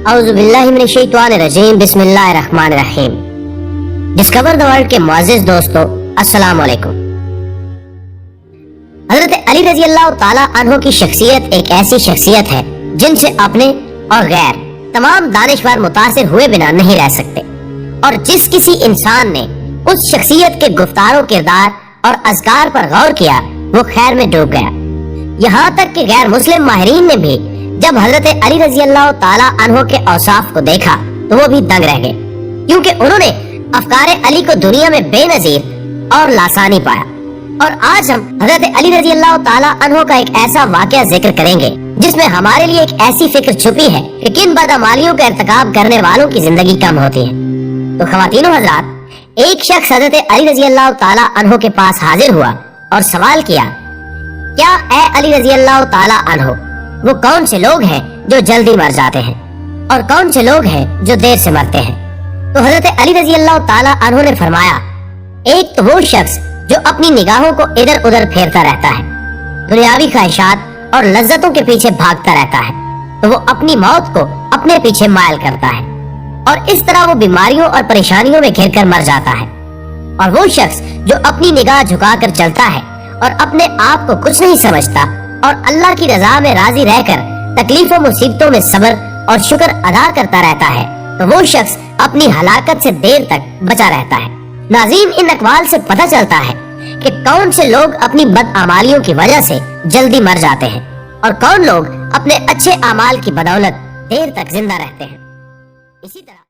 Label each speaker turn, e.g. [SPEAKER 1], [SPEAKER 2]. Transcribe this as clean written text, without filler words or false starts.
[SPEAKER 1] اعوذ باللہ من الشیطان الرجیم، بسم اللہ الرحمن الرحیم۔ ڈسکور دا ورلڈ کے معزز دوستو، السلام علیکم۔ حضرت علی رضی اللہ تعالیٰ عنہ کی شخصیت ایک ایسی شخصیت ہے جن سے اپنے اور غیر تمام دانشور متاثر ہوئے بنا نہیں رہ سکتے، اور جس کسی انسان نے اس شخصیت کے گفتار و کردار اور اذکار پر غور کیا وہ خیر میں ڈوب گیا۔ یہاں تک کہ غیر مسلم ماہرین نے بھی جب حضرت علی رضی اللہ تعالیٰ عنہ کے اوصاف کو دیکھا تو وہ بھی دنگ رہ گئے، کیونکہ انہوں نے افکار علی کو دنیا میں بے نظیر اور لاسانی پایا۔ اور آج ہم حضرت علی رضی اللہ تعالیٰ عنہ کا ایک ایسا واقعہ ذکر کریں گے جس میں ہمارے لیے ایک ایسی فکر چھپی ہے کہ کن بدعمالیوں کا ارتکاب کرنے والوں کی زندگی کم ہوتی ہے۔ تو خواتین و حضرات، ایک شخص حضرت علی رضی اللہ تعالیٰ عنہ کے پاس حاضر ہوا اور سوال کیا، کیا اے علی رضی اللہ تعالیٰ عنہ، وہ کون سے لوگ ہیں جو جلدی مر جاتے ہیں اور کون سے لوگ ہیں جو دیر سے مرتے ہیں؟ تو حضرت علی رضی اللہ تعالیٰ عنہ نے فرمایا، ایک تو وہ شخص جو اپنی نگاہوں کو ادھر ادھر پھیرتا رہتا ہے، دنیاوی خواہشات اور لذتوں کے پیچھے بھاگتا رہتا ہے، تو وہ اپنی موت کو اپنے پیچھے مائل کرتا ہے اور اس طرح وہ بیماریوں اور پریشانیوں میں گھر کر مر جاتا ہے۔ اور وہ شخص جو اپنی نگاہ جھکا کر چلتا ہے اور اپنے آپ کو کچھ نہیں سمجھتا اور اللہ کی رضا میں راضی رہ کر تکلیف و مصیبتوں میں صبر اور شکر ادا کرتا رہتا ہے، تو وہ شخص اپنی ہلاکت سے دیر تک بچا رہتا ہے۔ ناظرین، ان اقوال سے پتہ چلتا ہے کہ کون سے لوگ اپنی بدعمالیوں کی وجہ سے جلدی مر جاتے ہیں اور کون لوگ اپنے اچھے اعمال کی بدولت دیر تک زندہ رہتے ہیں۔ اسی طرح